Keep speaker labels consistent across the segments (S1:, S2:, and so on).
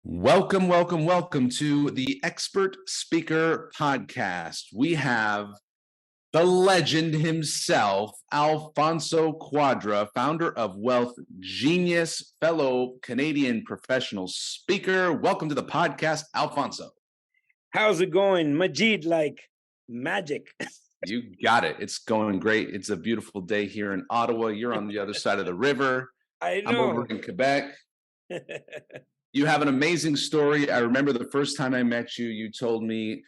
S1: Welcome, welcome, welcome to the Expert Speaker Podcast. We have the legend himself, Alfonso Cuadra, founder of Wealth Genius, fellow Canadian professional speaker. Welcome to the podcast, Alfonso.
S2: How's it going? Majeed, like magic.
S1: You got it. It's going great. It's a beautiful day here in Ottawa. You're on the other side of the river.
S2: I
S1: I'm over
S2: know.
S1: in Quebec. You have an amazing story. I remember the first time I met you, you told me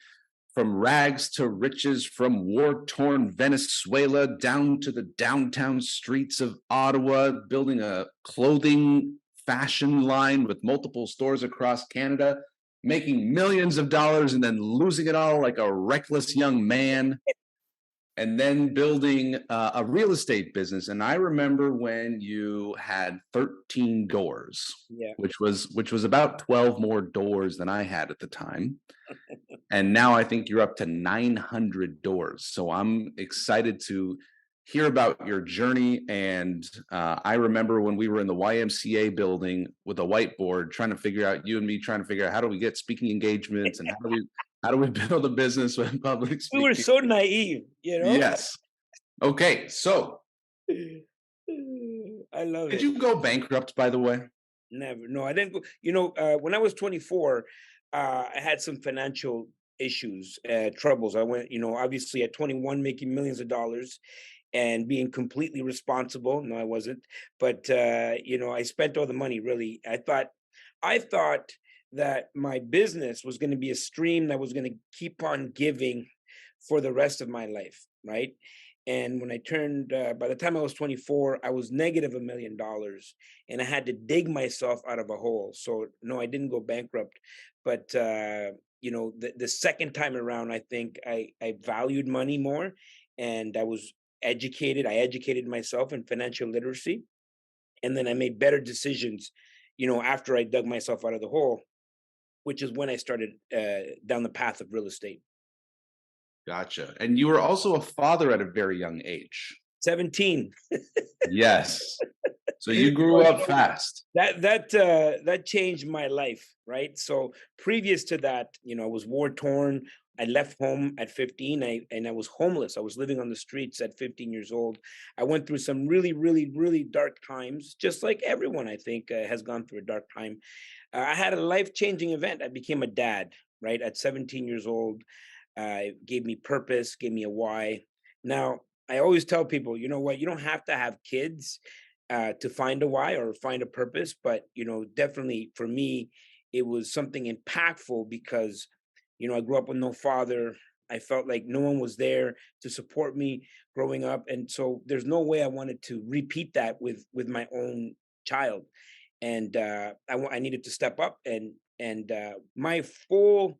S1: from rags to riches, from war-torn Venezuela down to the downtown streets of Ottawa, building a clothing fashion line with multiple stores across Canada, making millions of dollars and then losing it all like a reckless young man, and then building a real estate business. And I remember when you had 13 doors,
S2: Yeah.
S1: which was about 12 more doors than I had at the time. And now I think you're up to 900 doors. So I'm excited to hear about your journey. And I remember when we were in the YMCA building with a whiteboard, trying to figure out, you and me trying to figure out, how do we get speaking engagements and how do we build a business with public
S2: We
S1: speaking?
S2: were so naive,
S1: Yes. Okay. So
S2: I love
S1: did
S2: it.
S1: you go bankrupt, by the way?
S2: Never. No, I didn't go. When I was 24, I had some financial issues, troubles. I went, obviously at 21, making millions of dollars and being completely responsible. No, I wasn't. But, I spent all the money really. I thought that my business was going to be a stream that was going to keep on giving for the rest of my life, right? And when I turned, by the time I was 24, I was negative $1 million, and I had to dig myself out of a hole. So no, I didn't go bankrupt, but the second time around, I think I valued money more, and I was educated. I educated myself in financial literacy, and then I made better decisions, after I dug myself out of the hole, which is when I started down the path of real estate.
S1: Gotcha. And you were also a father at a very young age.
S2: 17.
S1: Yes. So you grew up fast.
S2: That changed my life, right? So previous to that, I was war torn. I left home at 15, and I was homeless. I was living on the streets at 15 years old. I went through some really, really, really dark times, just like everyone, I think, has gone through a dark time. I had a life-changing event. I became a dad, right, at 17 years old. Gave me purpose, gave me a why. Now, I always tell people, you know what, you don't have to have kids to find a why or find a purpose, but definitely for me, it was something impactful because I grew up with no father. I felt like no one was there to support me growing up, and so there's no way I wanted to repeat that with my own child. And I needed to step up, and my full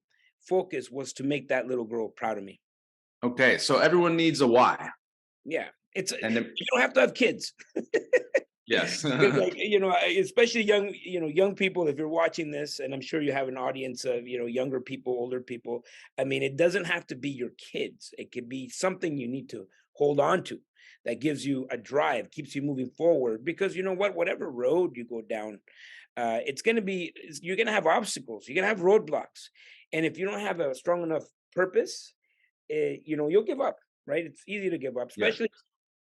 S2: focus was to make that little girl proud of me.
S1: Okay. So everyone needs a why.
S2: Yeah,
S1: And then,
S2: you don't have to have kids.
S1: yes.
S2: Because, like, especially young people, if you're watching this, and I'm sure you have an audience of, younger people, older people. I mean, it doesn't have to be your kids. It could be something you need to hold on to that gives you a drive, keeps you moving forward. Because you know what, whatever road you go down, you're going to have obstacles. You're going to have roadblocks. And if you don't have a strong enough purpose, you'll give up, right? It's easy to give up,
S1: Yeah.
S2: especially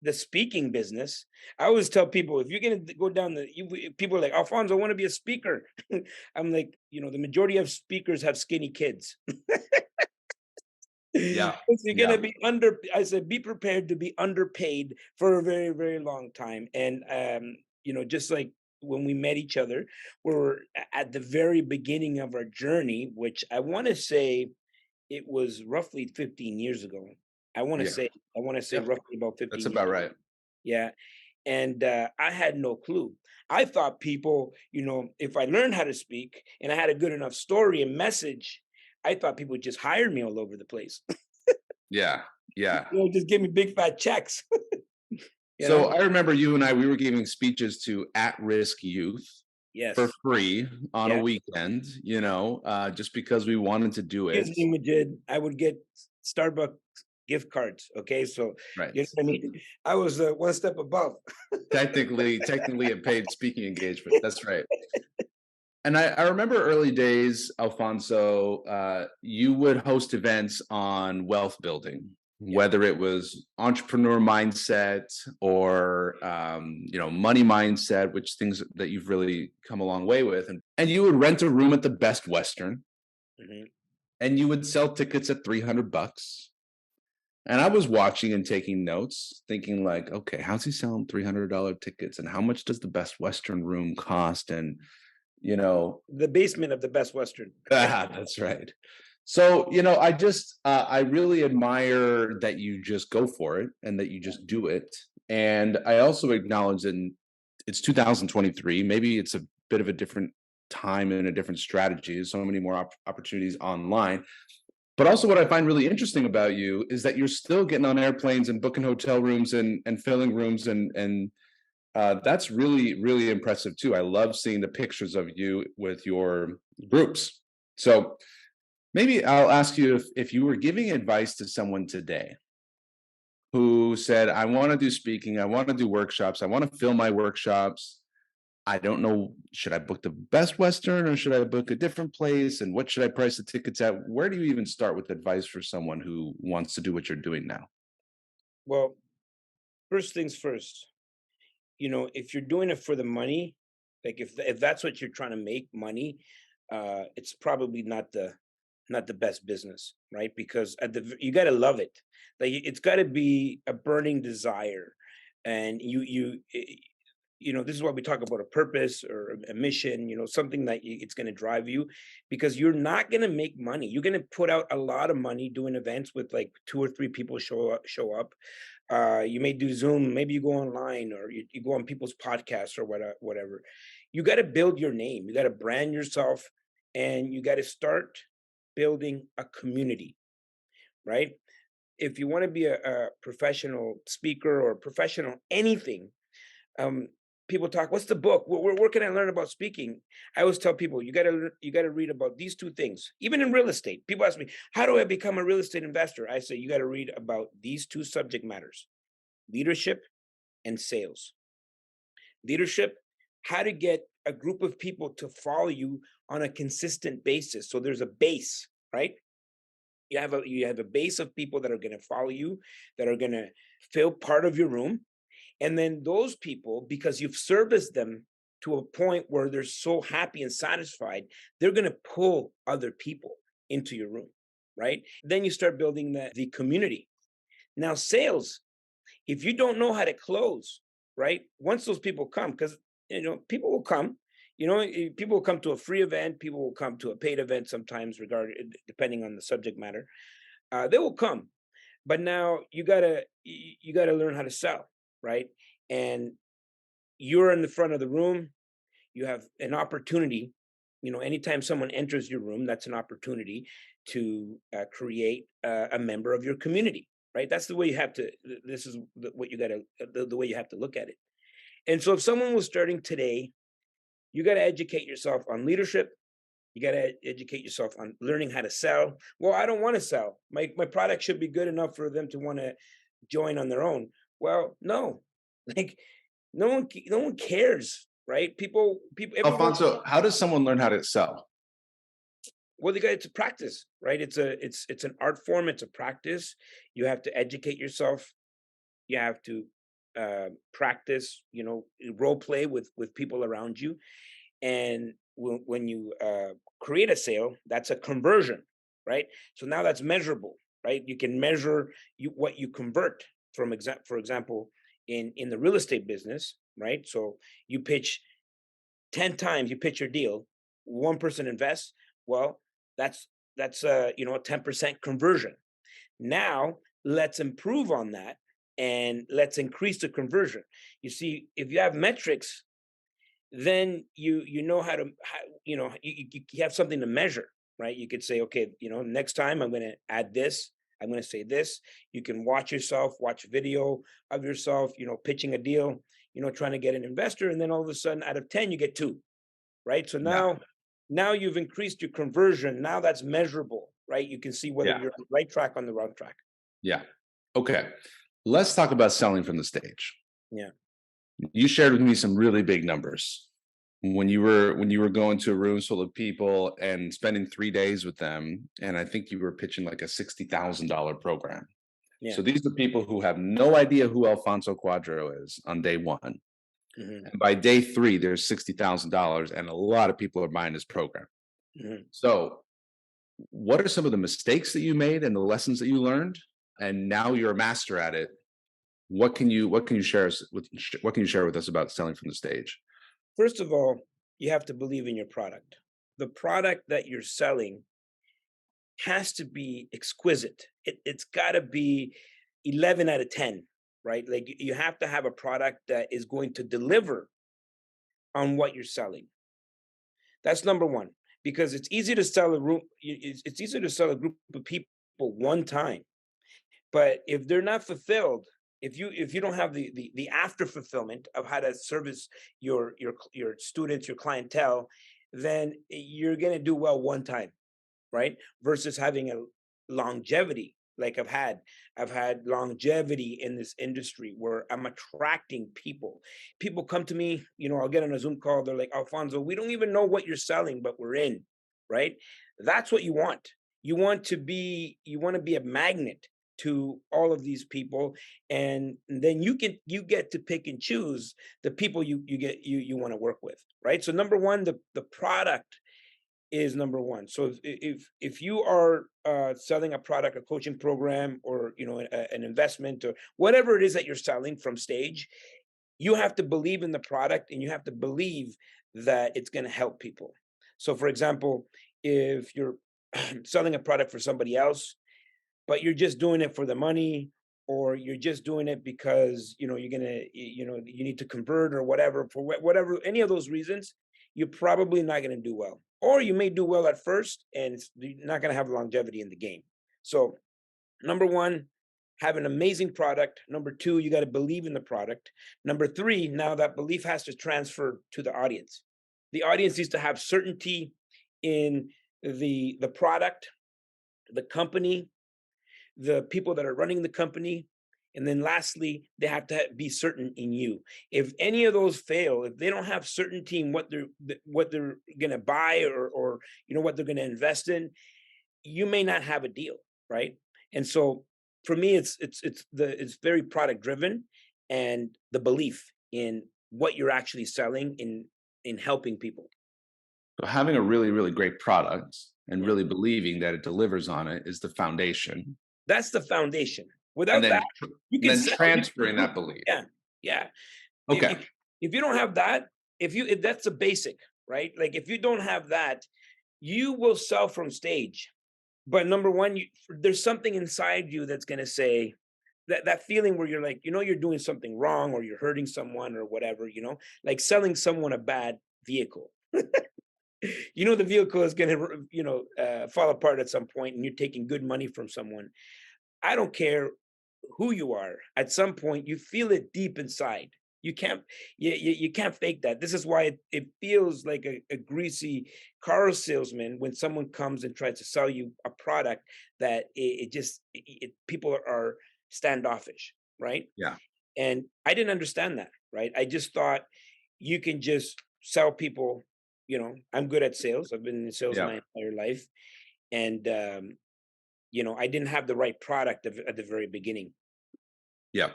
S2: the speaking business. I always tell people, if you're going to go down people are like, Alfonso, I want to be a speaker. I'm like, the majority of speakers have skinny kids.
S1: Yeah.
S2: You're going
S1: Yeah.
S2: to be I said, be prepared to be underpaid for a very, very long time. And, just like when we met each other, we were at the very beginning of our journey, which I want to say it was roughly 15 years ago. I want to
S1: Yeah.
S2: say, I want to say
S1: Yep.
S2: roughly about
S1: That's
S2: 15 years.
S1: about right.
S2: Yeah. And I had no clue. I thought people, if I learned how to speak and I had a good enough story and message, I thought people would just hire me all over the place.
S1: Yeah. Yeah.
S2: Just give me big fat checks. you
S1: So
S2: know?
S1: I remember you and I, we were giving speeches to at-risk youth for
S2: Yes.
S1: free on a
S2: Yeah.
S1: weekend, just because we wanted to do it.
S2: Excuse me, Majid. I would get Starbucks gift cards. Okay. So,
S1: Right.
S2: you know what I mean? I was one step above.
S1: Technically a paid speaking engagement. That's right. And I remember early days, Alfonso, you would host events on wealth building,
S2: Yeah.
S1: whether it was entrepreneur mindset or money mindset, which things that you've really come a long way with. And you would rent a room at the Best Western,
S2: Hmm.
S1: and you would sell tickets at $300. And I was watching and taking notes, thinking like, okay, how's he selling $300 tickets, and how much does the Best Western room cost? And you know,
S2: The basement of the Best Western.
S1: that's right. So, I really admire that you just go for it and that you just do it. And I also acknowledge that it's 2023. Maybe it's a bit of a different time and a different strategy. There's so many more opportunities online. But also, what I find really interesting about you is that you're still getting on airplanes and booking hotel rooms and filling rooms, and that's really, really impressive too. I love seeing the pictures of you with your groups. So maybe I'll ask you if you were giving advice to someone today who said, I want to do speaking, I want to do workshops, I want to fill my workshops. I don't know, should I book the Best Western or should I book a different place? And what should I price the tickets at? Where do you even start with advice for someone who wants to do what you're doing now?
S2: Well, first things first, if you're doing it for the money, like if that's what you're trying to make money, it's probably not the best business, right? Because you got to love it. Like it's got to be a burning desire, and this is why we talk about a purpose or a mission. Something that it's going to drive you, because you're not going to make money. You're going to put out a lot of money doing events with like two or three people show up. You may do Zoom, maybe you go online, or you go on people's podcasts or whatever. You got to build your name. You got to brand yourself, and you got to start building a community, right? If you want to be a professional speaker or professional anything, um, people talk, "What's the book? Where can I learn about speaking?" I always tell people, you got to read about these two things. Even in real estate, people ask me, "How do I become a real estate investor?" I say, you got to read about these two subject matters: leadership and sales. Leadership, how to get a group of people to follow you on a consistent basis. So there's a base, right? You have a base of people that are going to follow you, that are going to fill part of your room. And then those people, because you've serviced them to a point where they're so happy and satisfied, they're going to pull other people into your room, right? Then you start building the community. Now, sales, if you don't know how to close, right? Once those people come, because people will come, people will come to a free event, people will come to a paid event sometimes, depending on the subject matter. They will come, but now you gotta learn how to sell, right? And you're in the front of the room. You have an opportunity. Anytime someone enters your room, that's an opportunity to create a member of your community, right? That's the way you have to. This is what you got to the way you have to look at it. And so, if someone was starting today, you got to educate yourself on leadership. You got to educate yourself on learning how to sell. Well, I don't want to sell. My product should be good enough for them to want to join on their own. Well, no, like no one cares, right? People, everyone.
S1: Alfonso, how does someone learn how to sell?
S2: Well, they got to practice, right? It's an art form. It's a practice. You have to educate yourself. You have to practice. Role play with people around you, and when you create a sale, that's a conversion, right? So now that's measurable, right? You can measure what you convert for example, in the real estate business, right? So you pitch 10 times, you pitch your deal, one person invests. Well, that's a 10% conversion. Now let's improve on that, and let's increase the conversion. You see, if you have metrics, then you know you have something to measure, right? You could say, okay, next time I'm going to add this, I'm going to say this. You can watch video of yourself, pitching a deal, trying to get an investor, and then all of a sudden, out of 10 you get 2, right? So
S1: Yeah.
S2: now you've increased your conversion. Now that's measurable, right? You can see whether
S1: Yeah.
S2: you're on the right track, on the wrong track.
S1: Yeah. Okay. Let's talk about selling from the stage.
S2: Yeah.
S1: You shared with me some really big numbers. when you were going to a room full of people and spending 3 days with them, and I think you were pitching like a $60,000 program.
S2: Yeah.
S1: So these are people who have no idea who Alfonso Cuadro is on day one.
S2: Hmm.
S1: And by day three, there's $60,000, and a lot of people are buying this program.
S2: Hmm.
S1: So, what are some of the mistakes that you made and the lessons that you learned? And now you're a master at it. What can you share with us about selling from the stage?
S2: First of all, you have to believe in your product. The product that you're selling has to be exquisite. It's got to be 11 out of 10, right? Like you have to have a product that is going to deliver on what you're selling. That's number one, because it's easy to sell a room. It's easier to sell a group of people one time, but if they're not fulfilled, if you don't have the after fulfillment of how to service your students, your clientele, then you're gonna do well one time, right? Versus having a longevity like I've had longevity in this industry where I'm attracting people. People come to me, I'll get on a Zoom call, they're like, Alfonso, we don't even know what you're selling, but we're in, right? That's what you want. You want to be a magnet to all of these people, and then you get to pick and choose the people you want to work with, right? So number one, the product is number one. So if you are selling a product, a coaching program, or an investment, or whatever it is that you're selling from stage, you have to believe in the product, and you have to believe that it's going to help people. So, for example, if you're selling a product for somebody else, but you're just doing it for the money, or you're just doing it because you're gonna you need to convert, or whatever, for whatever, any of those reasons, you're probably not going to do well, or you may do well at first and you're not going to have longevity in the game. So number one, have an amazing product. Number two, you got to believe in the product. Number three, now that belief has to transfer to the audience. The audience needs to have certainty in the product, the company, the people that are running the company, and then lastly, they have to be certain in you. If any of those fail, if they don't have certainty in what they're going to buy, or what they're going to invest in, you may not have a deal, right? And so for me, it's very product driven, and the belief in what you're actually selling in helping people.
S1: So having a really, really great product and
S2: Yeah.
S1: really believing that it delivers on it is the foundation.
S2: That's the foundation.
S1: And
S2: Without
S1: then
S2: that, you
S1: and
S2: can
S1: then
S2: sell, you can
S1: transferring
S2: do.
S1: that belief.
S2: Yeah, yeah. If,
S1: Okay.
S2: if if you don't have that, if that's a basic, right? Like if you don't have that, you will sell from stage. But number one, there's something inside you that's going to say that feeling where you're like, you're doing something wrong, or you're hurting someone, or whatever, like selling someone a bad vehicle. The vehicle is going to, fall apart at some point, and you're taking good money from someone. I don't care who you are. At some point, you feel it deep inside. You can't you can't fake that. This is why it feels like a greasy car salesman when someone comes and tries to sell you a product that people are standoffish, right?
S1: Yeah.
S2: And I didn't understand that, right? I just thought you can just sell people. I'm good at sales. I've been in sales
S1: Yeah.
S2: my entire life, and I didn't have the right product at the very beginning.
S1: Yeah.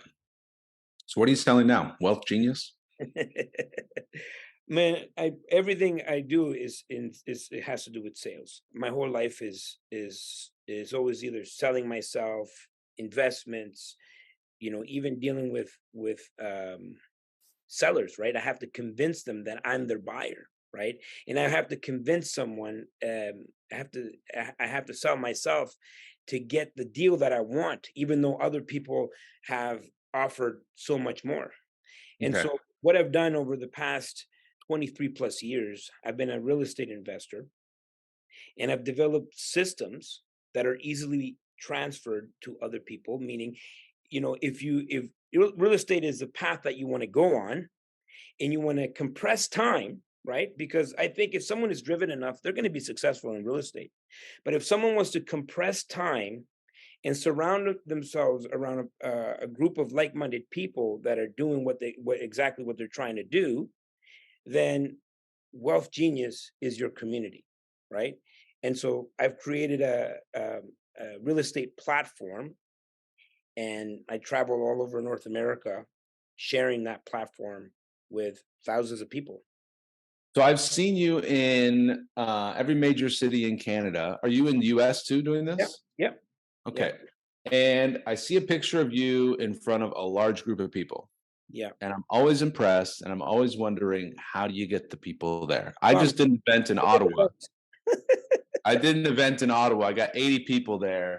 S1: So what are you selling now? Wealth Genius?
S2: Man, everything I do is it has to do with sales. My whole life is always either selling myself, investments, even dealing with sellers, right? I have to convince them that I'm their buyer, right? And I have to convince someone. I have to sell myself to get the deal that I want, even though other people have offered so much more. And
S1: Okay.
S2: so, what I've done over the past 23 plus years, I've been a real estate investor, and I've developed systems that are easily transferred to other people. Meaning, if real estate is the path that you want to go on, and you want to compress time, right? Because I think if someone is driven enough, they're going to be successful in real estate. But if someone wants to compress time and surround themselves around a group of like-minded people that are doing exactly what they're trying to do, then Wealth Genius is your community, right? And so I've created a real estate platform, and I travel all over North America sharing that platform with thousands of people.
S1: So I've seen you in every major city in Canada. Are you in the US too doing
S2: Yep,
S1: this?
S2: yep,
S1: Okay.
S2: yep,
S1: And I see a picture of you in front of a large group of people.
S2: yeah.
S1: And I'm always impressed and I'm always wondering, how do you get the people there? I
S2: Well,
S1: just did an event in
S2: I'm
S1: Ottawa. I did an event in Ottawa. I got 80 people there.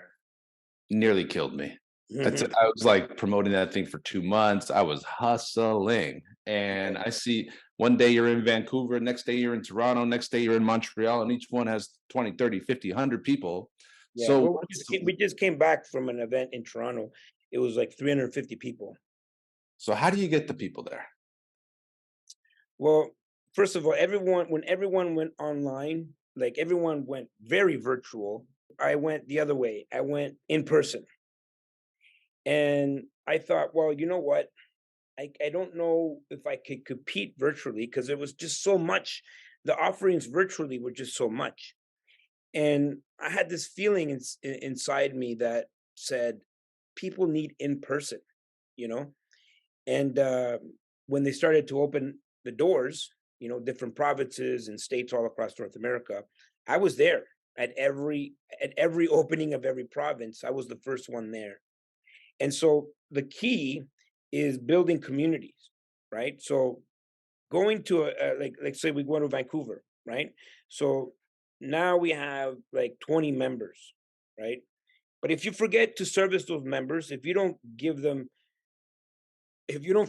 S1: Nearly killed me.
S2: Mhm.
S1: I was like promoting that thing for 2 months. I was hustling.
S2: Yeah,
S1: And I see one day you're in Vancouver, next day you're in Toronto, next day you're in Montreal, and each one has 20, 30, 50, 100 people.
S2: yeah.
S1: So
S2: Well,
S1: what's
S2: we just came back from an event in Toronto. It was like 350 people.
S1: so how do you get the people there?
S2: Well, first of all, when everyone went online, like everyone went very virtual, I went the other way. I went in person. And I thought, well, you know what? I don't know if I could compete virtually because there was just so much. The offerings virtually were just so much. And I had this feeling inside me that said, people need in person, you know? And when they started to open the doors, different provinces and states all across North America, I was there at every opening of every province. I was the first one there. And so the key is building communities, right? So going to like say we go to Vancouver, right? So now we have like 20 members, right? But if you forget to service those members, if you don't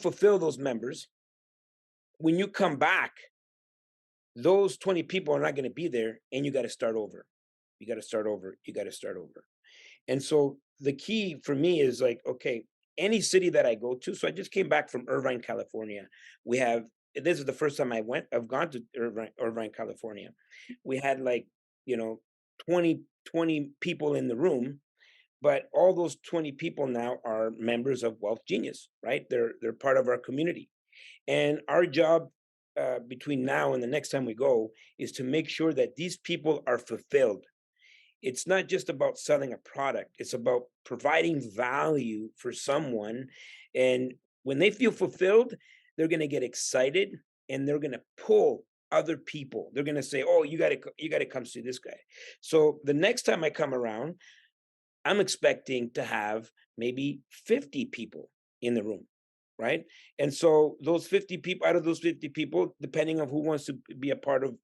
S2: fulfill those members, when you come back, those 20 people are not going to be there, and you got to start over. You got to start over. You got to start over. And so the key for me is like, okay, any city that I go to. So I just came back from Irvine, California. We have This is the first time I've gone to Irvine, California. We had like, you know, 20 people in the room, but all those 20 people now are members of Wealth Genius, right? They're part of our community. And our job between now and the next time we go is to make sure that these people are fulfilled. It's not just about selling a product, it's about providing value for someone. And when they feel fulfilled, they're going to get excited, and they're going to pull other people. They're going to say, "Oh, you got to come see this guy." So the next time I come around, I'm expecting to have maybe 50 people in the room, right? And so those 50 people, out of those 50 people, depending on who wants to be a part of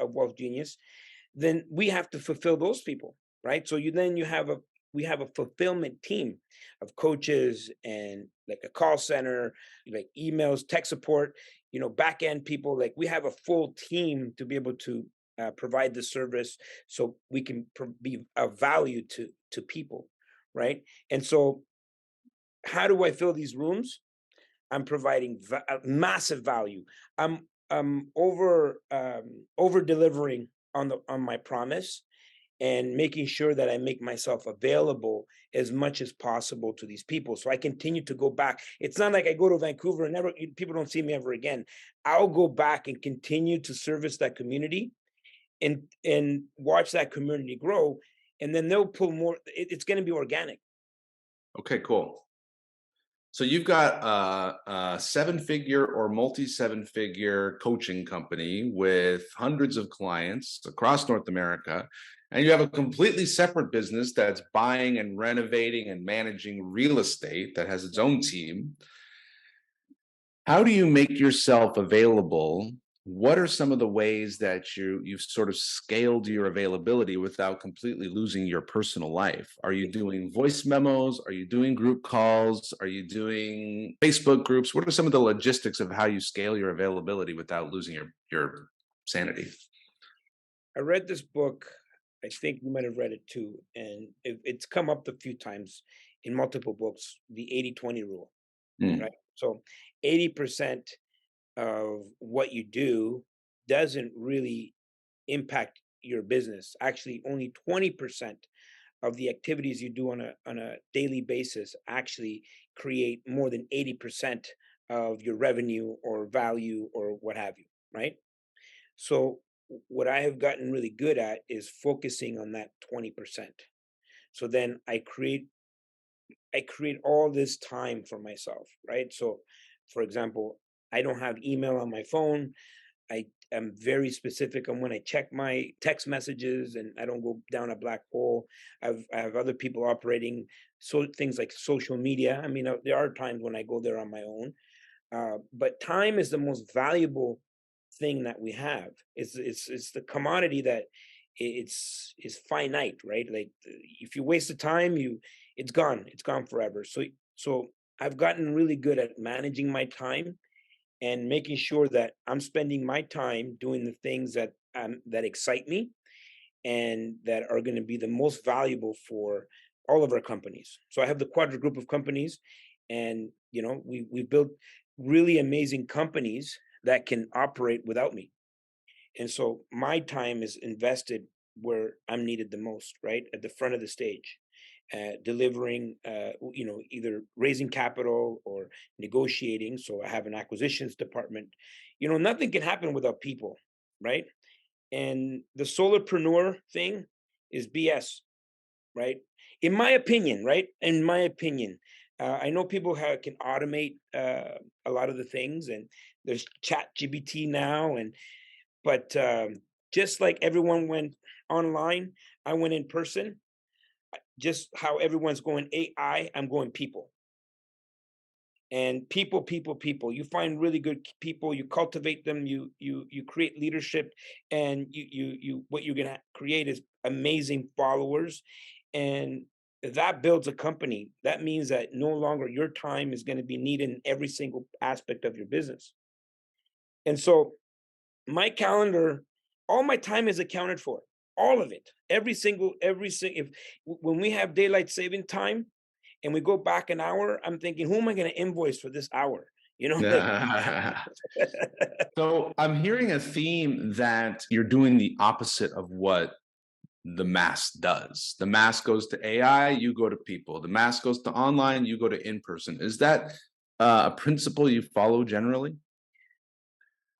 S2: Wealth Genius, then we have to fulfill those people, right? So you have we have a fulfillment team of coaches and like a call center, like emails, tech support, back end people. Like we have a full team to be able to provide the service, so we can be of value to people, right? And so, how do I fill these rooms? I'm providing massive value. I'm over delivering on my promise, and making sure that I make myself available as much as possible to these people. So I continue to go back. It's not like I go to Vancouver and never people don't see me ever again. I'll go back and continue to service that community, and watch that community grow, and then they'll pull more. It's going to be organic.
S1: Okay, cool. So you've got a seven-figure or multi-seven-figure coaching company with hundreds of clients across North America, and you have a completely separate business that's buying and renovating and managing real estate that has its own team. How do you make yourself available? What are some of the ways that you've sort of scaled your availability without completely losing your personal life? Are you doing voice memos? Are you doing group calls? Are you doing Facebook groups? What are some of the logistics of how you scale your availability without losing your sanity?
S2: I read this book. I think you might have read it too, and it's come up a few times in multiple books. The 80/20 rule,
S1: Mm.
S2: right? So 80% of what you do doesn't really impact your business. Actually, only 20% of the activities you do on a daily basis actually create more than 80% of your revenue or value or what have you, right? So what I have gotten really good at is focusing on that 20%. So then I create all this time for myself, right? So for example, I don't have email on my phone. I am very specific on when I check my text messages, and I don't go down a black hole. I have other people operating so things like social media. I mean, there are times when I go there on my own, but time is the most valuable thing that we have. It's the commodity that it's is finite, right? Like if you waste the time, it's gone forever. So I've gotten really good at managing my time and making sure that I'm spending my time doing the things that excite me and that are going to be the most valuable for all of our companies. So I have the Quadra group of companies, and we built really amazing companies that can operate without me. And so my time is invested where I'm needed the most, right at the front of the stage, delivering, either raising capital or negotiating. So I have an acquisitions department. Nothing can happen without people, right? And the solopreneur thing is BS, right? In my opinion, right? In my opinion, I know people can automate a lot of the things, and there's Chat GBT now, but just like everyone went online, I went in person. Just how everyone's going AI, I'm going people. And people, people, people. You find really good people, you cultivate them, you create leadership, and what you're gonna create is amazing followers, and that builds a company. That means that no longer your time is going to be needed in every single aspect of your business. And so my calendar, all my time is accounted for, all of it, every single. If when we have daylight saving time and we go back an hour, I'm thinking, who am I going to invoice for this hour? Like
S1: So I'm hearing a theme that you're doing the opposite of what the mass does. The mass goes to AI, you go to people. The mass goes to online, you go to in person. Is that a principle you follow generally?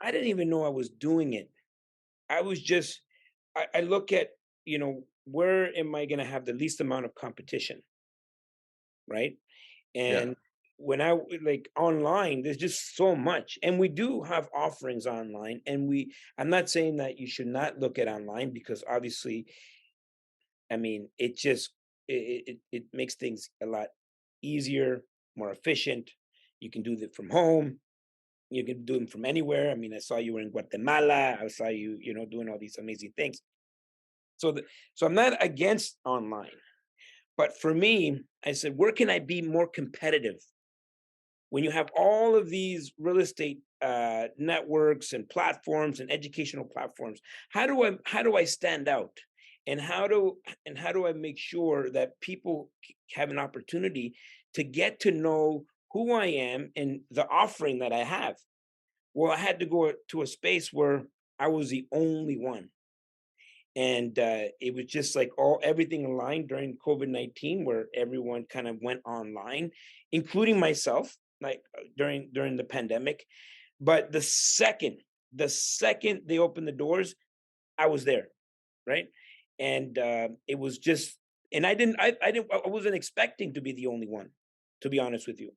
S2: I didn't even know I was doing it. I was just, I look at, where am I going to have the least amount of competition, right?
S1: Yeah.
S2: And when like online, there's just so much. And we do have offerings online. And I'm not saying that you should not look at online, because obviously, I mean, it makes things a lot easier, more efficient. You can do it from home. You can do them from anywhere. I mean, I saw you were in Guatemala. I saw you, doing all these amazing things. So I'm not against online, but for me, I said, where can I be more competitive? When you have all of these real estate networks and platforms and educational platforms, how do I stand out, and how do I make sure that people have an opportunity to get to know who I am and the offering that I have? Well, I had to go to a space where I was the only one, and it was just like everything aligned during COVID-19, where everyone kind of went online, including myself, like during the pandemic. But the second they opened the doors, I was there, right? And it was just, and I wasn't expecting to be the only one, to be honest with you,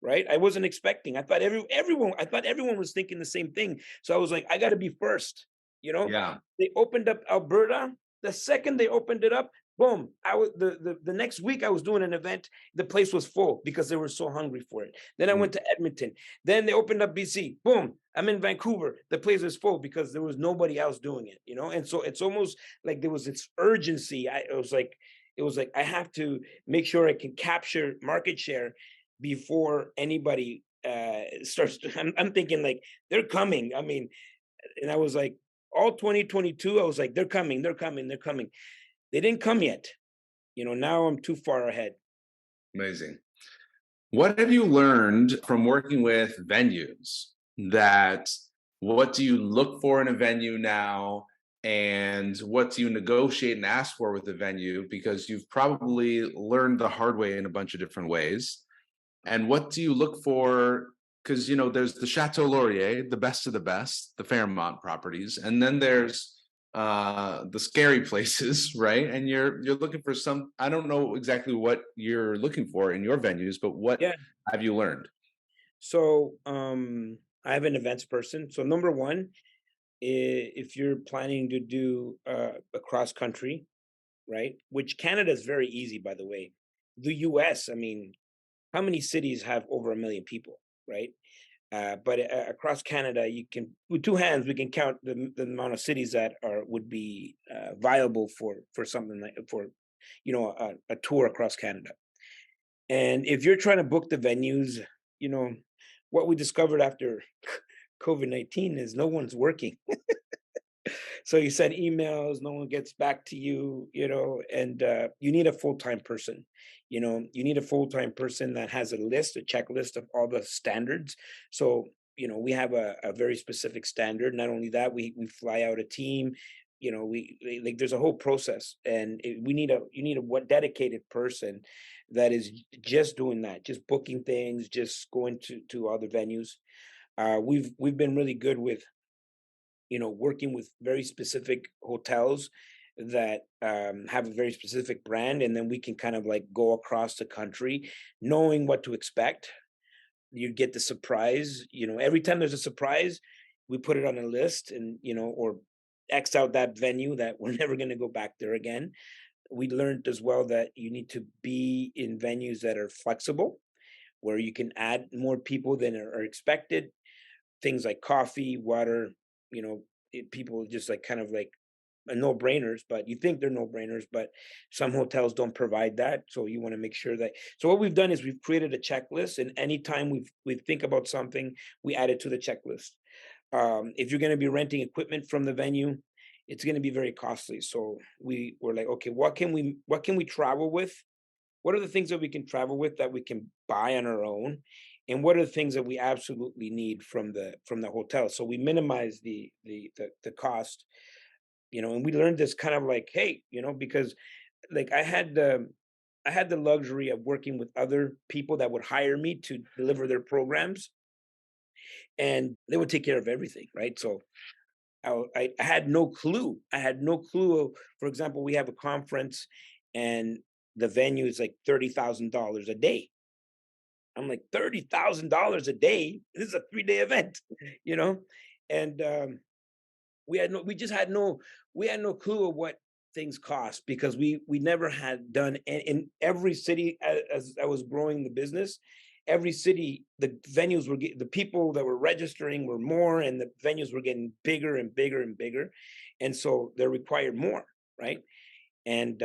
S2: right? I wasn't expecting. I thought everyone was thinking the same thing. So I was like, I got to be first. You know,
S1: Yeah.
S2: they opened up Alberta. The second they opened it up, boom! I was the next week I was doing an event. The place was full because they were so hungry for it. Then I
S1: Mm.
S2: went to Edmonton. Then they opened up BC. Boom! I'm in Vancouver. The place was full because there was nobody else doing it. And so it's almost like there was this urgency. It was like I have to make sure I can capture market share before anybody starts. I'm thinking like they're coming. I mean, and I was like, all 2022, I was like, they're coming, they're coming, they're coming. They didn't come yet. Now I'm too far ahead.
S1: Amazing. What have you learned from working with venues? That what do you look for in a venue now? And what do you negotiate and ask for with the venue? Because you've probably learned the hard way in a bunch of different ways. And what do you look for because there's the Chateau Laurier, the best of the best, the Fairmont properties, and then there's the scary places, right? And you're looking for some. I don't know exactly what you're looking for in your venues, but what
S2: Yeah.
S1: have you learned?
S2: So I have an events person. So number one, if you're planning to do a cross country, right? Which Canada is very easy, by the way. The US, I mean, how many cities have over 1 million people, right? But across Canada, you can, with two hands, we can count the amount of cities that would be viable for something like for, a tour across Canada. And if you're trying to book the venues, you know, what we discovered after COVID-19 is no one's working. So you send emails, no one gets back to you, and you need a full-time person. You need a full-time person that has a checklist of all the standards. So, we have a very specific standard. Not only that, we fly out a team. Like there's a whole process, and you need a what dedicated person that is just doing that, just booking things, just going to other venues. We've been really good with working with very specific hotels that have a very specific brand, and then we can kind of like go across the country, knowing what to expect. You get the surprise. Every time there's a surprise, we put it on a list, and or X out that venue that we're never going to go back there again. We learned as well that you need to be in venues that are flexible, where you can add more people than are expected. Things like coffee, water, people just like kind of like no-brainers, but you think they're no-brainers, but some hotels don't provide that. So you want to make sure that. So what we've done is we've created a checklist, and anytime we think about something, we add it to the checklist. If you're going to be renting equipment from the venue, it's going to be very costly. So we're like, okay, what can we travel with? What are the things that we can travel with that we can buy on our own? And what are the things that we absolutely need from the hotel? So we minimize the cost, and we learned this kind of like, hey, because like I had the luxury of working with other people that would hire me to deliver their programs, and they would take care of everything, right? So I had no clue. I had no clue. For example, we have a conference, and the venue is like $30,000 a day. I'm like, $30,000 a day. This is a 3-day event, you know, and we just had no clue of what things cost, because we never had done in every city. As I was growing the business, every city, the venues the people that were registering were more, and the venues were getting bigger and bigger and bigger, and so they required more, right? And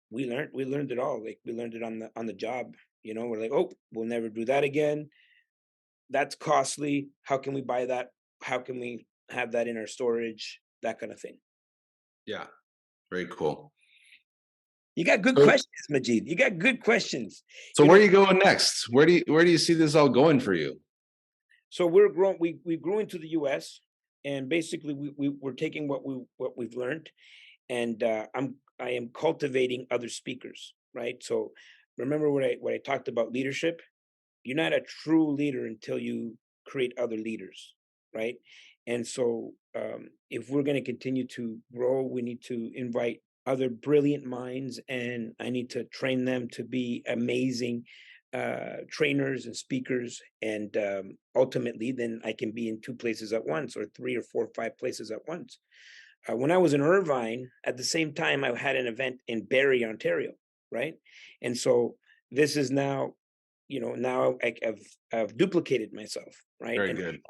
S2: we learned it all. Like we learned it on the job. We're like, oh, we'll never do that again. That's costly. How can we buy that? How can we have that in our storage? That kind of thing.
S1: Yeah, very cool.
S2: You got good
S1: So,
S2: questions, Majeed. You got good questions.
S1: so where are you going next? Where do you see this all going for you?
S2: So we're growing. We grew into the U.S., and basically we're taking what we've learned, and I am cultivating other speakers, right? So remember what I talked about leadership. You're not a true leader until you create other leaders, right? And so if we're going to continue to grow, we need to invite other brilliant minds, and I need to train them to be amazing trainers and speakers. And ultimately, then I can be in 2 places at once, or 3 or 4 or 5 places at once. When I was in Irvine, at the same time, I had an event in Barrie, Ontario, right? And so this is now I've duplicated myself, right?
S1: Very
S2: And
S1: good.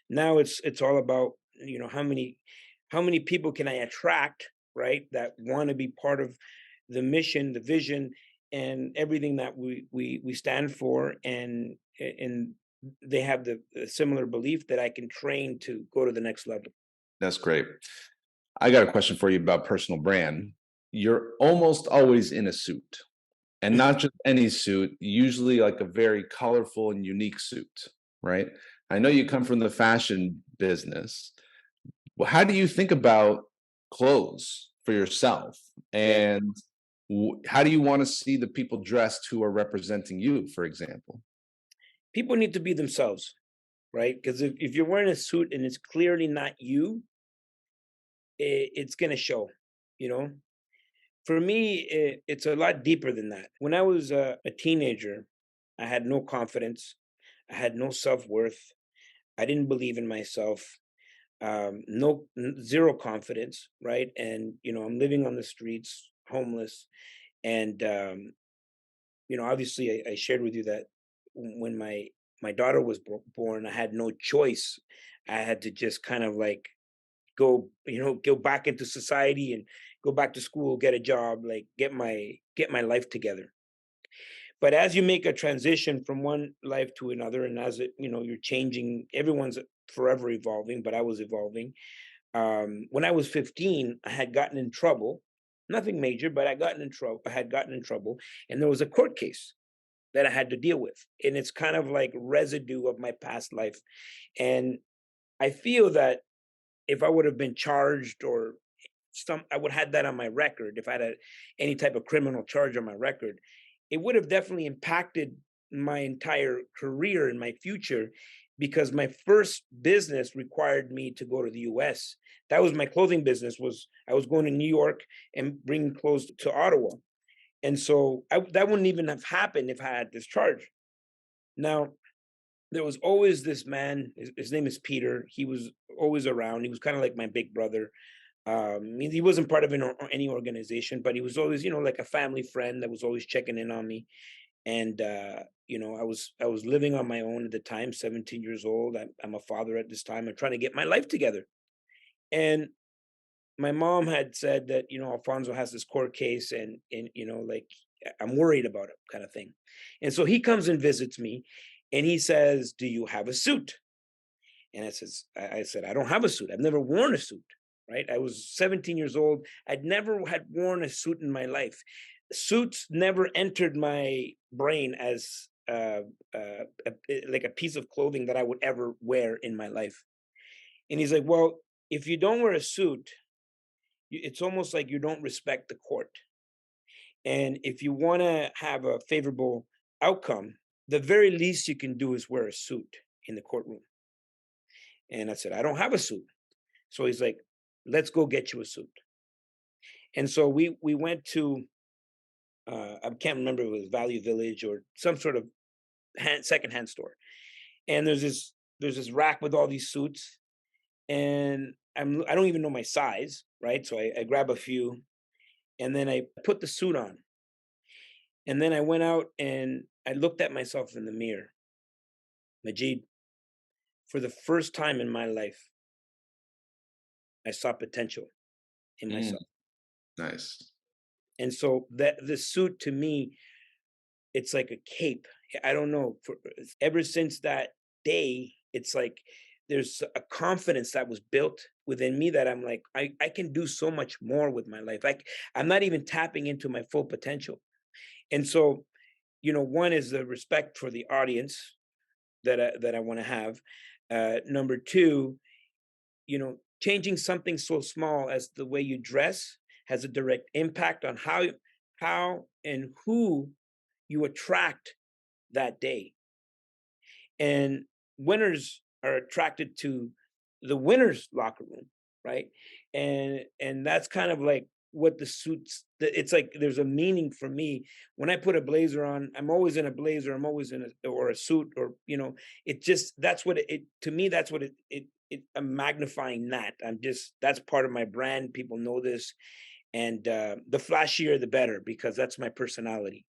S2: now it's all about how many people can I attract, right? That want to be part of the mission, the vision, and everything that we stand for, and they have the similar belief that I can train to go to the next level.
S1: That's great. I got a question for you about personal brand. You're almost always in a suit, and not just any suit, usually like a very colorful and unique suit, right? I know you come from the fashion business. Well, how do you think about clothes for yourself?
S2: Yeah.
S1: And how do you want to see the people dressed who are representing you, for example?
S2: people need to be themselves, right? Because if you're wearing a suit and it's clearly not you, it's going to show, you know? For me, it's a lot deeper than that. When I was a teenager, I had no confidence. I had no self worth. I didn't believe in myself. Zero confidence, right? And I'm living on the streets, homeless, and obviously, I shared with you that when my daughter was born, I had no choice. I had to just kind of like go back into society and go back to school, get a job, like get my life together. But as you make a transition from one life to another, and as you're changing, everyone's forever evolving, but I was evolving. When I was 15, I had gotten in trouble, nothing major, but I had gotten in trouble, and there was a court case that I had to deal with. And it's kind of like residue of my past life. And I feel that if I would have been charged or I would have had that on my record. If I had any type of criminal charge on my record, it would have definitely impacted my entire career and my future, because my first business required me to go to the US. That was my clothing business. Was I was going to New York and bringing clothes to Ottawa. And so that wouldn't even have happened if I had this charge. Now, there was always this man, his name is Peter. He was always around. He was kind of like my big brother. He wasn't part of any organization, but he was always, like a family friend that was always checking in on me. And I was living on my own at the time, 17 years old. I'm a father at this time. I'm trying to get my life together. And my mom had said that, Alfonso has this court case, and like, I'm worried about it, kind of thing. And so he comes and visits me, and he says, "Do you have a suit?" And I said, "I don't have a suit. I've never worn a suit." Right? I was 17 years old. I'd never had worn a suit in my life. Suits never entered my brain as like a piece of clothing that I would ever wear in my life. And he's like, "Well, if you don't wear a suit, it's almost like you don't respect the court. And if you want to have a favorable outcome, the very least you can do is wear a suit in the courtroom." And I said, "I don't have a suit." So he's like, "Let's go get you a suit." And so we went to I can't remember if it was Value Village or some sort of secondhand store. And there's this rack with all these suits, and I don't even know my size, right? So I grab a few, and then I put the suit on, and then I went out and I looked at myself in the mirror. Majeed, for the first time in my life, I saw potential in
S1: Mm,
S2: myself.
S1: nice.
S2: And so that the suit to me, it's like a cape. I don't know. Ever since that day, it's like there's a confidence that was built within me that I'm like, I can do so much more with my life. I'm not even tapping into my full potential. And so, one is the respect for the audience that I want to have. Number two, changing something so small as the way you dress has a direct impact on how and who you attract that day. And winners are attracted to the winners locker room, right? And that's kind of like what the suits, it's like there's a meaning for me. When I put a blazer on, I'm always in a blazer, I'm always in a suit, or it just, that's what it to me, that's what I'm magnifying that. That's part of my brand. People know this. And the flashier the better, because that's my personality.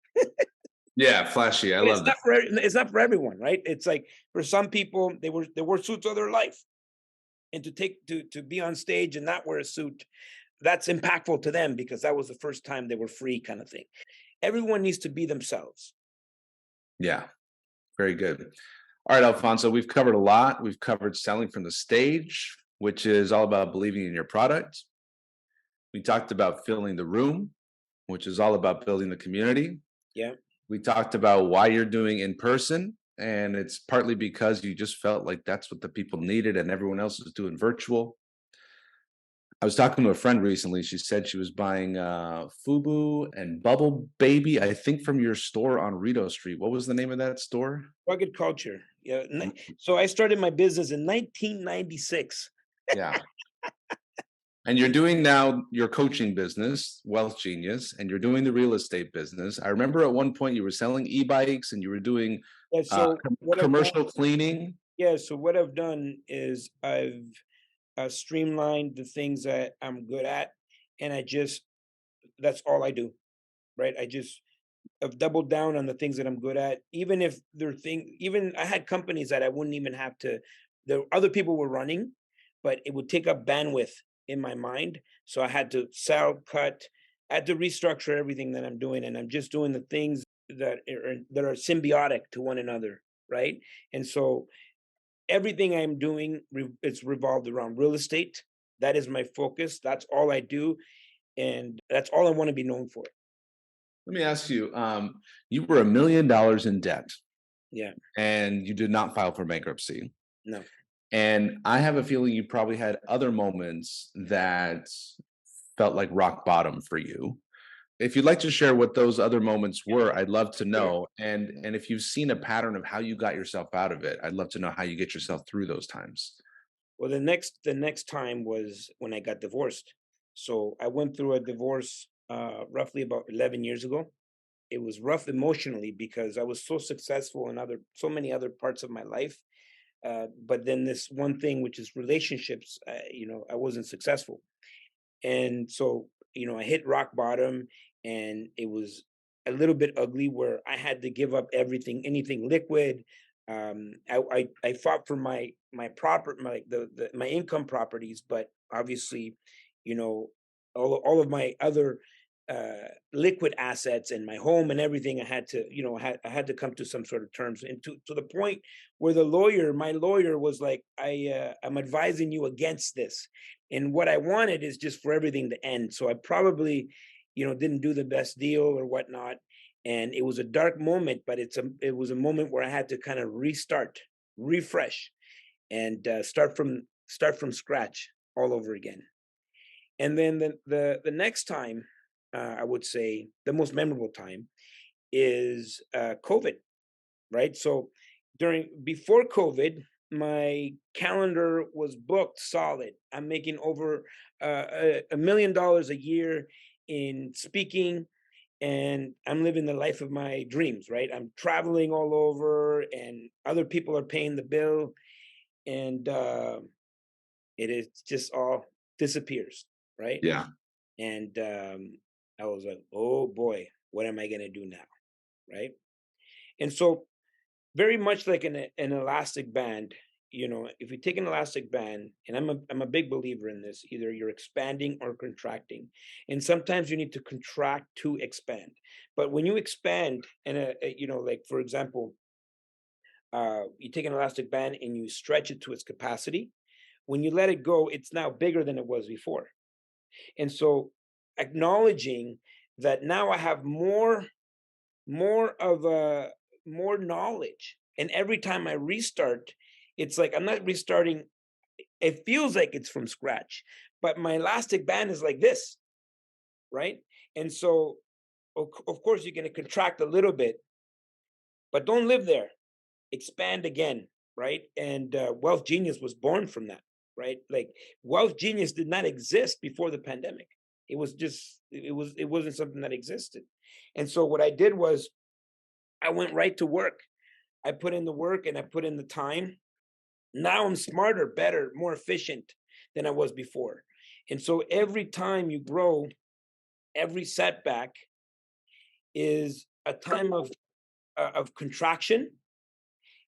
S1: Yeah, flashy. I
S2: But it's
S1: love that.
S2: not for it's not for everyone, right? It's like for some people, they wore suits all their life, and to be on stage and not wear a suit, that's impactful to them because that was the first time they were free, kind of thing. Everyone needs to be themselves.
S1: Yeah, very good. All right, Alfonso, we've covered a lot. We've covered selling from the stage, which is all about believing in your product. We talked about filling the room, which is all about building the community.
S2: Yeah,
S1: We talked about why you're doing in person, and it's partly because you just felt like that's what the people needed and everyone else is doing virtual. I was talking to a friend recently. She said she was buying Fubu and Bubble Baby, I think from your store on Rito Street. What was the name of that store?
S2: Rugged culture. Yeah.
S1: Mm,
S2: So I started my business in 1996.
S1: yeah. And you're doing now your coaching business, Wealth Genius, and you're doing the real estate business. I remember at one point you were selling e-bikes and you were doing
S2: Yeah. So what I've done,
S1: commercial cleaning.
S2: yeah. So what I've done is I've streamlined the things that I'm good at, and that's all I do, right? I've doubled down on the things that I'm good at, even if even I had companies that I wouldn't even have to, the other people were running, but it would take up bandwidth in my mind. So I had to sell, cut, I had to restructure everything that I'm doing. And I'm just doing the things that are symbiotic to one another, right? And so everything I'm doing, it's revolved around real estate. That is my focus. That's all I do. And that's all I want to be known for.
S1: Let me ask you, you were $1 million in debt
S2: Yeah.
S1: and you did not file for bankruptcy.
S2: No.
S1: And I have a feeling you probably had other moments that felt like rock bottom for you. If you'd like to share what those other moments were, I'd love to
S2: Sure.
S1: know. And if you've seen a pattern of how you got yourself out of it, I'd love to know how you get yourself through those times.
S2: Well, the next time was when I got divorced. So I went through a divorce roughly about 11 years ago. It was rough emotionally because I was so successful in so many other parts of my life. But then this one thing, which is relationships, I wasn't successful. And so, I hit rock bottom, and it was a little bit ugly where I had to give up everything, anything liquid. I fought for my proper my income properties, but obviously, you know, all of my other liquid assets and my home and everything, I had to, I had to come to some sort of terms, and to the point where my lawyer was like, I'm advising you against this, and what I wanted is just for everything to end. So I probably, didn't do the best deal or whatnot. And it was a dark moment, but it was a moment where I had to kind of restart, refresh, and start from scratch all over again. And then the next time, I would say the most memorable time is COVID, right? So before COVID, my calendar was booked solid. I'm making over $1 million a year in speaking, and I'm living the life of my dreams, right? I'm traveling all over, and other people are paying the bill, and it is just all disappears, right?
S1: Yeah.
S2: And I was like, oh boy, what am I gonna do now, right? And so very much like an elastic band, if you take an elastic band, and I'm a big believer in this, either you're expanding or contracting, and sometimes you need to contract to expand. But when you expand, and like for example, you take an elastic band and you stretch it to its capacity. When you let it go, it's now bigger than it was before. And so acknowledging that now I have more knowledge, and every time I restart, it's like I'm not restarting. It feels like it's from scratch, but my elastic band is like this, right? And so of course you're going to contract a little bit, but don't live there. Expand again, right? And Wealth Genius was born from that, right? Like Wealth Genius did not exist before the pandemic. It was just it wasn't something that existed. And so what I did was I went right to work. I put in the work and I put in the time. Now I'm smarter, better, more efficient than I was before. And so every time you grow, every setback is a time of contraction,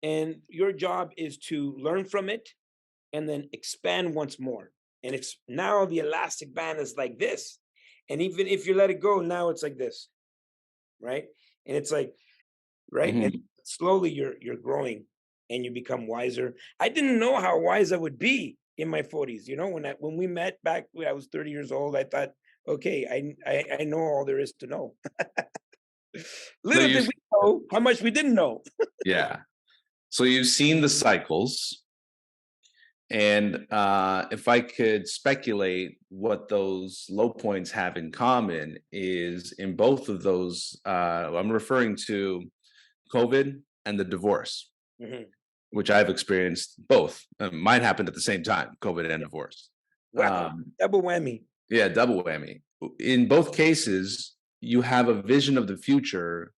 S2: and your job is to learn from it and then expand once more. And it's now the elastic band is like this. And even if you let it go, now it's like this, right? And it's like, right? And
S1: Mhm.
S2: slowly you're growing and you become wiser. I didn't know how wise I would be in my 40s. When we met back when I was 30 years old, I thought, okay, I know all there is to know.
S1: So
S2: Little did we know how much we didn't know.
S1: yeah. So you've seen the cycles And if I could speculate what those low points have in common is in both of those, I'm referring to COVID and the divorce,
S2: Mhm.
S1: which I've experienced both. Mine happened at the same time, COVID and divorce.
S2: Wow, double whammy.
S1: Yeah, double whammy. In both cases, you have a vision of the future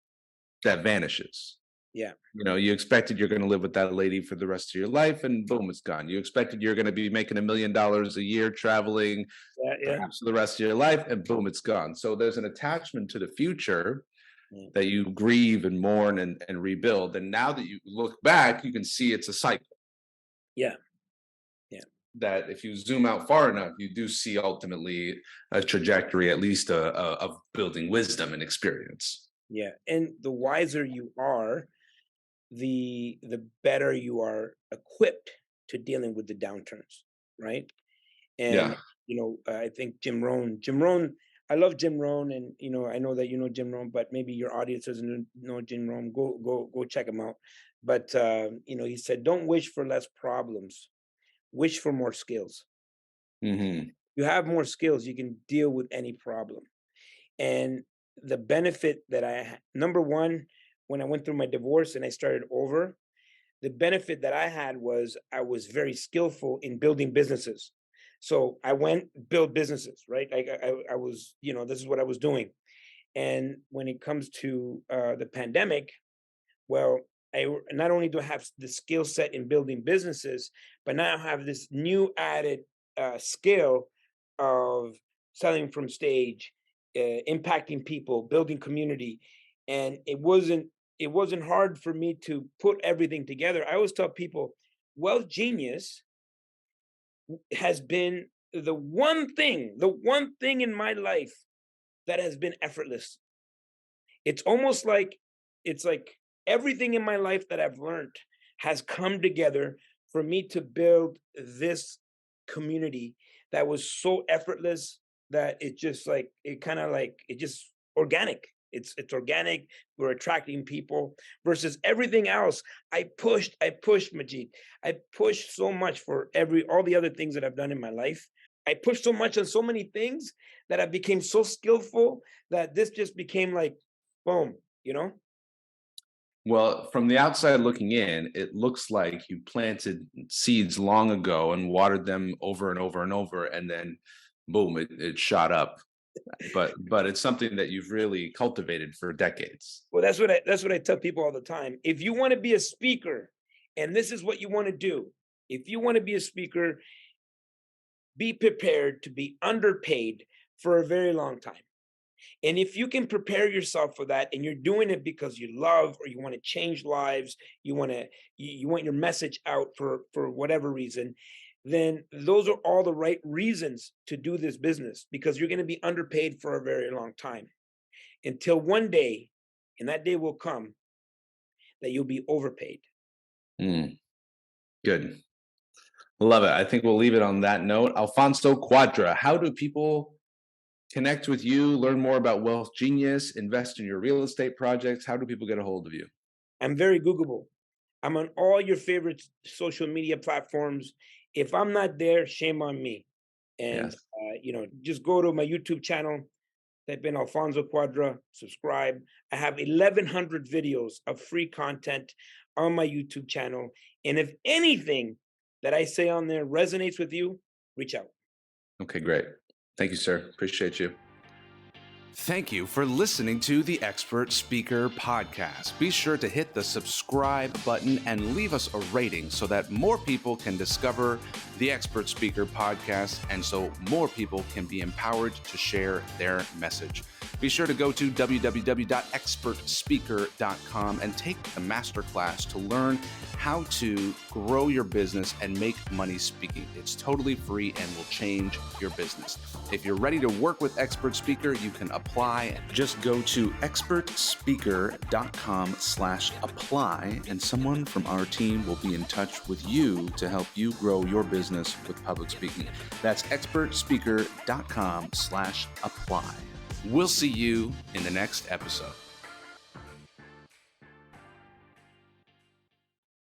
S1: that vanishes.
S2: Yeah,
S1: You know, you expected you're going to live with that lady for the rest of your life, and boom, it's gone. You expected you're going to be making $1 million a year traveling,
S2: yeah, yeah.
S1: perhaps for the rest of your life, and boom, it's gone. So there's an attachment to the future
S2: Yeah.
S1: that you grieve and mourn and rebuild. And now that you look back, you can see it's a cycle
S2: Yeah. Yeah.
S1: that if you zoom out far enough, you do see ultimately a trajectory, at least of building wisdom and experience.
S2: Yeah. And the wiser you are, the better you are equipped to dealing with the downturns, right? And
S1: Yeah.
S2: I think Jim Rohn, I love Jim Rohn, and I know that you know Jim Rohn, but maybe your audience doesn't know Jim Rohn. Go check him out. But he said, "Don't wish for less problems, wish for more skills.
S1: Hmm.
S2: You have more skills, you can deal with any problem." And the benefit that number one, when I went through my divorce and I started over, the benefit that I had was I was very skillful in building businesses. So I went build businesses, right? I was, this is what I was doing. And when it comes to the pandemic, well, not only do I have the skill set in building businesses, but now I have this new added skill of selling from stage, impacting people, building community, and it wasn't hard for me to put everything together. I always tell people, Wealth Genius has been the one thing in my life that has been effortless. It's almost like it's like everything in my life that I've learned has come together for me to build this community that was so effortless that it just like it kind of like it just organic. It's organic. We're attracting people versus everything else. I pushed Majid. I pushed so much for all the other things that I've done in my life. I pushed so much on so many things that I became so skillful that this just became like boom, you know?
S1: Well, from the outside looking in, it looks like you planted seeds long ago and watered them over and over and over, and then boom, it shot up. But it's something that you've really cultivated for decades.
S2: Well, that's what I tell people all the time. If you want to be a speaker, and this is what you want to do, if you want to be a speaker, be prepared to be underpaid for a very long time. And if you can prepare yourself for that and you're doing it because you love or you want to change lives, you want your message out for whatever reason, then those are all the right reasons to do this business because you're going to be underpaid for a very long time until one day, and that day will come that you'll be overpaid.
S1: Mm, good. Love it. I think we'll leave it on that note. Alfonso Cuadra, how do people connect with you, learn more about Wealth Genius, invest in your real estate projects? How do people get a hold of you?
S2: I'm very Googleable. I'm on all your favorite social media platforms. If I'm not there, shame on me. And
S1: Yes.
S2: just go to my YouTube channel, type in Alfonso Cuadra, subscribe. I have 1,100 videos of free content on my YouTube channel. And if anything that I say on there resonates with you, reach out.
S1: Okay, great. Thank you, sir. Appreciate you.
S3: Thank you for listening to the Expert Speaker Podcast. Be sure to hit the subscribe button and leave us a rating so that more people can discover the Expert Speaker Podcast and so more people can be empowered to share their message. Be sure to go to www.expertspeaker.com and take the masterclass to learn how to grow your business and make money speaking. It's totally free and will change your business. If you're ready to work with Expert Speaker, you can apply. Just go to expertspeaker.com/apply and someone from our team will be in touch with you to help you grow your business with public speaking. That's expertspeaker.com/apply. We'll see you in the next episode.